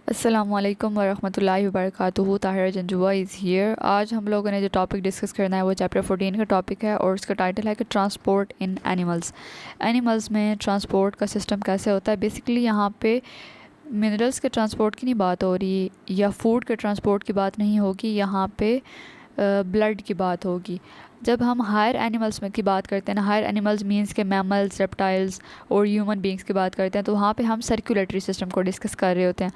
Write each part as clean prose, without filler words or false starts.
अस्सलामुअलैकुम वरहमतुल्लाहि वबरकातुहू। Tahira Janjua is here. आज हम लोगों ने जो टॉपिक डिस्कस करना है वो चैप्टर 14 का टॉपिक है और उसका टाइटल है कि ट्रांसपोर्ट इन एनिमल्स। एनिमल्स में ट्रांसपोर्ट का सिस्टम कैसे होता है। बेसिकली यहाँ पे मिनरल्स के ट्रांसपोर्ट की नहीं बात हो रही या फूड के ट्रांसपोर्ट की बात नहीं होगी, यहाँ पे ब्लड की बात होगी। जब हम हायर एनिमल्स में की बात करते हैं ना, हायर एनिमल्स मींस के मैमल्स, रेप्टाइल्स और ह्यूमन बींग्स की बात करते हैं, तो वहाँ पे हम सर्कुलेटरी सिस्टम को डिस्कस कर रहे होते हैं।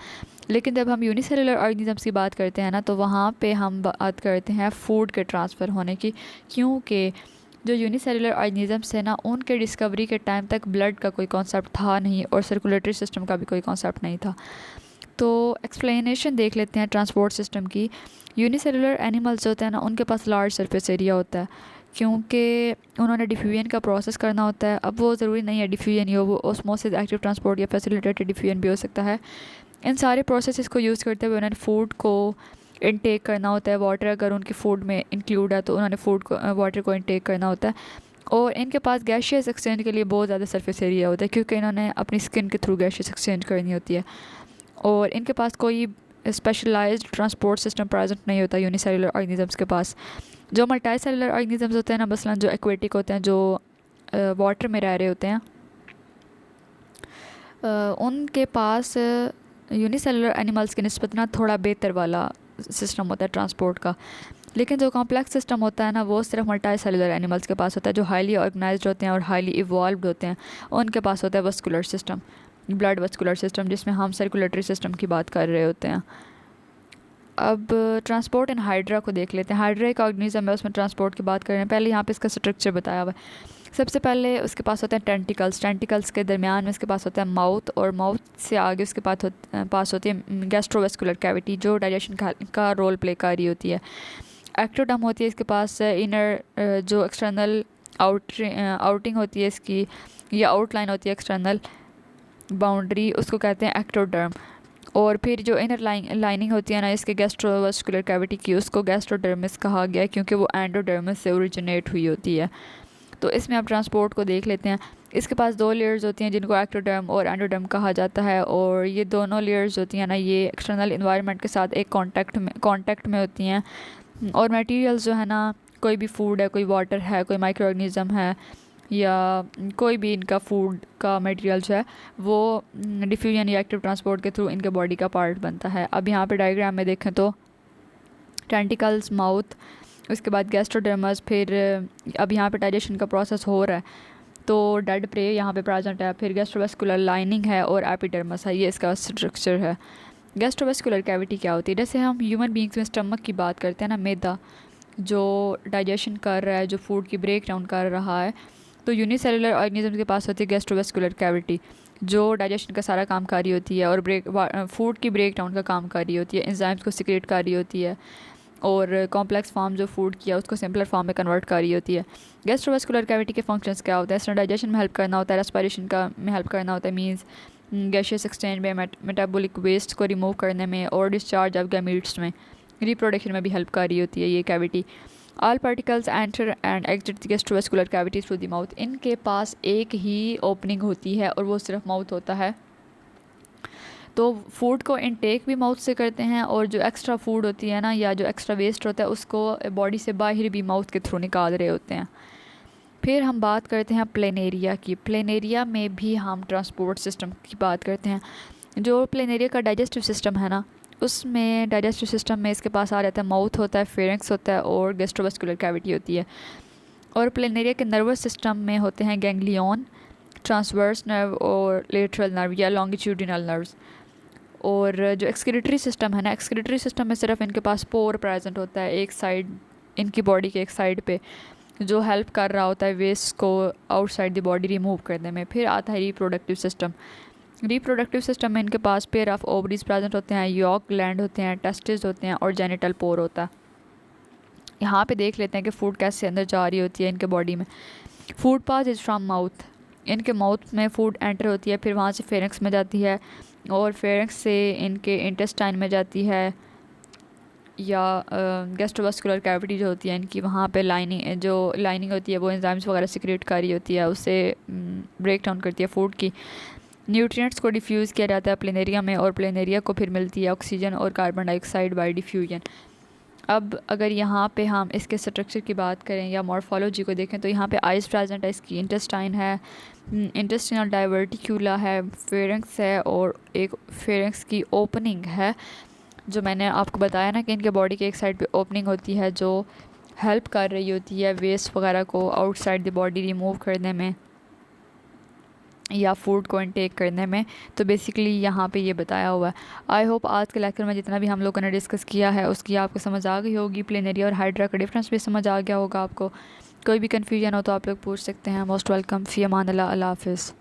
लेकिन जब हम यूनिसेलुलर ऑर्गेनिजम्स की बात करते हैं ना, तो वहाँ पे हम बात करते हैं फूड के ट्रांसफ़र होने की, क्योंकि जो यूनिसेलुलर ऑर्गेनिजम्स है ना, उनके डिस्कवरी के टाइम तक ब्लड का कोई कॉन्सेप्ट था नहीं और सर्कुलेटरी सिस्टम का भी कोई कॉन्सेप्ट नहीं था। तो एक्सप्लेनेशन देख लेते हैं ट्रांसपोर्ट सिस्टम की। यूनिसेलुलर एनिमल्स होते हैं ना, उनके पास लार्ज सरफेस एरिया होता है, क्योंकि उन्होंने डिफ्यूजन का प्रोसेस करना होता है। अब वो ज़रूरी नहीं है डिफ्यूजन ही हो, वो ऑस्मोसिस, एक्टिव ट्रांसपोर्ट या फैसिलिटेटेड डिफ्यूजन भी हो सकता है। इन सारे प्रोसेस को यूज़ करते हुए उन्होंने फूड को इनटेक करना होता है। वाटर अगर उनकी फूड में इंक्लूड है तो उन्होंने फूड को वाटर को इनटेक करना होता है। और इनके पास गैशियस एक्सचेंज के लिए बहुत ज़्यादा सरफेस एरिया होता है, क्योंकि इन्होंने अपनी स्किन के थ्रू गैशियस एक्सचेंज करनी होती है। और इनके पास कोई स्पेशलाइज्ड ट्रांसपोर्ट सिस्टम प्रेजेंट नहीं होता यूनिसेलुलर ऑर्गेनिजम्स के पास। जो मल्टी सेलुलर ऑर्गेनिजम्स होते हैं ना, मसलन जो एक्वेटिक होते हैं, जो वाटर में रह रहे होते हैं, उनके पास यूनिसेलुलर एनिमल्स की निस्बत ना थोड़ा बेहतर वाला सिस्टम होता है ट्रांसपोर्ट का। लेकिन जो कॉम्प्लेक्स सिस्टम होता है ना, वो सिर्फ मल्टी सेलुलर एनिमल्स के पास होता है, जो हाईली ऑर्गेनाइज्ड होते हैं और हाईली इवॉल्व्ड होते हैं। उनके पास होता है vascular system, blood vascular system, जिसमें हम सर्कुलेटरी सिस्टम की बात कर रहे होते हैं। अब ट्रांसपोर्ट इन हाइड्रा को देख लेते हैं। हाइड्रा एक ऑर्गेनिज्म है, उसमें ट्रांसपोर्ट की बात कर रहे हैं। पहले यहाँ पे इसका स्ट्रक्चर बताया हुआ है। सबसे पहले उसके पास होते हैं टेंटिकल्स। टेंटिकल्स के दरमियान में उसके पास होता है माउथ, और माउथ से आगे उसके पास होती है गैस्ट्रोवेस्कुलर कैविटी, जो डाइजेशन का रोल प्ले कर रही होती है। एक्टोडर्म होती है इसके पास, इनर जो एक्सटर्नल आउटिंग होती है इसकी, या आउटलाइन होती है एक्सटर्नल बाउंड्री, उसको कहते हैं एक्टोडर्म। और फिर जो इनर लाइनिंग होती है ना इसके गैस्ट्रोवेस्कुलर कैविटी की, उसको गैस्ट्रोडर्मिस कहा गया है, क्योंकि वो एंडोडर्मिस से ओरिजिनेट हुई होती है। तो इसमें आप ट्रांसपोर्ट को देख लेते हैं। इसके पास दो लेयर्स होती हैं जिनको एक्टोडर्म और एंडोडर्म कहा जाता है, और ये दोनों लेयर्स होती हैं ना, ये एक्सटर्नल इन्वायरमेंट के साथ एक कांटेक्ट में होती हैं। और मटेरियल्स जो है ना, कोई भी फूड है, कोई वाटर है, कोई माइक्रो ऑर्गेनिज्म है, या कोई भी इनका फूड का मटेरियल जो है, वो डिफ्यूजन या एक्टिव ट्रांसपोर्ट के थ्रू इनके बॉडी का पार्ट बनता है। अब यहाँ पे डायग्राम में देखें तो टेंटिकल्स, माउथ, उसके बाद गैस्ट्रोडर्मस, फिर अब यहाँ पे डाइजेशन का प्रोसेस हो रहा है, तो डेड प्रे यहाँ पे प्रेजेंट है, फिर गैस्ट्रोवेस्कुलर लाइनिंग है और एपिडर्मस है। ये इसका स्ट्रक्चर है। गैस्ट्रोवेस्कुलर कैविटी क्या होती है? जैसे हम ह्यूमन बींग्स में स्टमक की बात करते हैं ना, मैदा जो डाइजेशन कर रहा है, जो फूड की ब्रेक डाउन कर रहा है, तो यूनिसेलुलर ऑर्गेनिज्म के पास होती है गैस्ट्रोवेस्कुलर कैविटी, जो डाइजेशन का सारा काम कर रही होती है और फूड की ब्रेक डाउन का काम कर रही होती है, एंजाइम्स को सिक्रेट कर रही होती है, और कॉम्प्लेक्स फॉर्म जो फूड किया उसको सिंपलर फॉर्म में कन्वर्ट कर रही होती है। गैस्ट्रोवेस्कुलर कैविटी के फंक्शंस क्या होता है? इसमें डाइजेशन में हेल्प करना होता है, रेस्पिरेशन का में हेल्प करना होता है, मीन्स गैशियस एक्सचेंज में, मेटाबॉलिक वेस्ट को रिमूव करने में, और डिस्चार्ज ऑफ गैमीट्स में, रिप्रोडक्शन में भी हेल्प कर रही होती है ये cavity. All particles enter and exit the gastrovascular cavity through the mouth. इनके पास एक ही ओपनिंग होती है और वो सिर्फ माउथ होता है। तो फूड को इनटेक भी माउथ से करते हैं, और जो एक्स्ट्रा फूड होती है ना, या जो एक्स्ट्रा वेस्ट होता है, उसको बॉडी से बाहर भी माउथ के थ्रू निकाल रहे होते हैं। फिर हम बात करते हैं प्लेनेरिया की। प्लेनेरिया में भी हम ट्रांसपोर्ट सिस्टम की बात करते हैं। जो प्लेनेरिया का डाइजेस्टिव सिस्टम है ना, उसमें डाइजेस्टिव सिस्टम में इसके पास आ जाता है माउथ होता है, फेरिंक्स होता है और गैस्ट्रोवेस्कुलर कैविटी होती है। और प्लेनेरिया के नर्वस सिस्टम में होते हैं गैंग्लियन, ट्रांसवर्स नर्व और लेटरल नर्व या लॉन्गिट्यूडिनल नर्व्स। और जो एक्सक्रीटरी सिस्टम है ना, एक्सक्रीटरी सिस्टम में सिर्फ इनके पास पोर प्रेजेंट होता है एक साइड, इनकी बॉडी के एक साइड पे, जो हेल्प कर रहा होता है वेस्ट को आउटसाइड द बॉडी रिमूव करने में। फिर आता है रिप्रोडक्टिव सिस्टम। रिप्रोडक्टिव सिस्टम में इनके पास पेयर ऑफ ओवरीज प्रेजेंट होते हैं, यॉक ग्लैंड होते हैं, टेस्टिस होते हैं और जेनिटल पोर होता है। यहाँ पे देख लेते हैं कि फूड कैसे अंदर जा रही होती है इनके बॉडी में। Food pass is from mouth. इनके माउथ में फूड एंटर होती है, फिर वहाँ से फेरिंक्स में जाती है, और फेरिंक्स से इनके इंटेस्टाइन में जाती है, या गैस्ट्रोवेस्कुलर कैविटी जो होती है इनकी, वहाँ पे लाइनिंग होती है, वो एंजाइम्स वगैरह सिक्रेट कर रही होती है, उससे ब्रेक डाउन करती है फूड की। न्यूट्रिएंट्स को डिफ्यूज़ किया जाता है प्लेनेरिया में और प्लेनेरिया को फिर मिलती है ऑक्सीजन और कार्बन डाइऑक्साइड बाय डिफ्यूजन। अब अगर यहाँ पे हम इसके स्ट्रक्चर की बात करें या मॉर्फोलॉजी को देखें तो यहाँ पे आइज प्रेजेंट है, इसकी इंटेस्टाइन है, इंटेस्टिनल डाइवर्टिक्यूला है, फेरेंक्स है और एक फेरेंक्स की ओपनिंग है जो मैंने आपको बताया ना कि इनके बॉडी के एक साइड पे ओपनिंग होती है जो हेल्प कर रही होती है वेस्ट वगैरह को आउटसाइड द बॉडी रिमूव करने में या फूड को इनटेक करने में। तो बेसिकली यहाँ पे ये बताया हुआ है। आई होप आज के लेक्चर में जितना भी हम लोगों ने डिस्कस किया है उसकी आपको समझ आ गई होगी, प्लेनेरिया और हाइड्रा का डिफरेंस भी समझ आ गया होगा आपको। कोई भी कन्फ्यूजन हो तो आप लोग पूछ सकते हैं। Most welcome. फ़ी अमान अल्लाह, अल्लाह हाफ़िज़।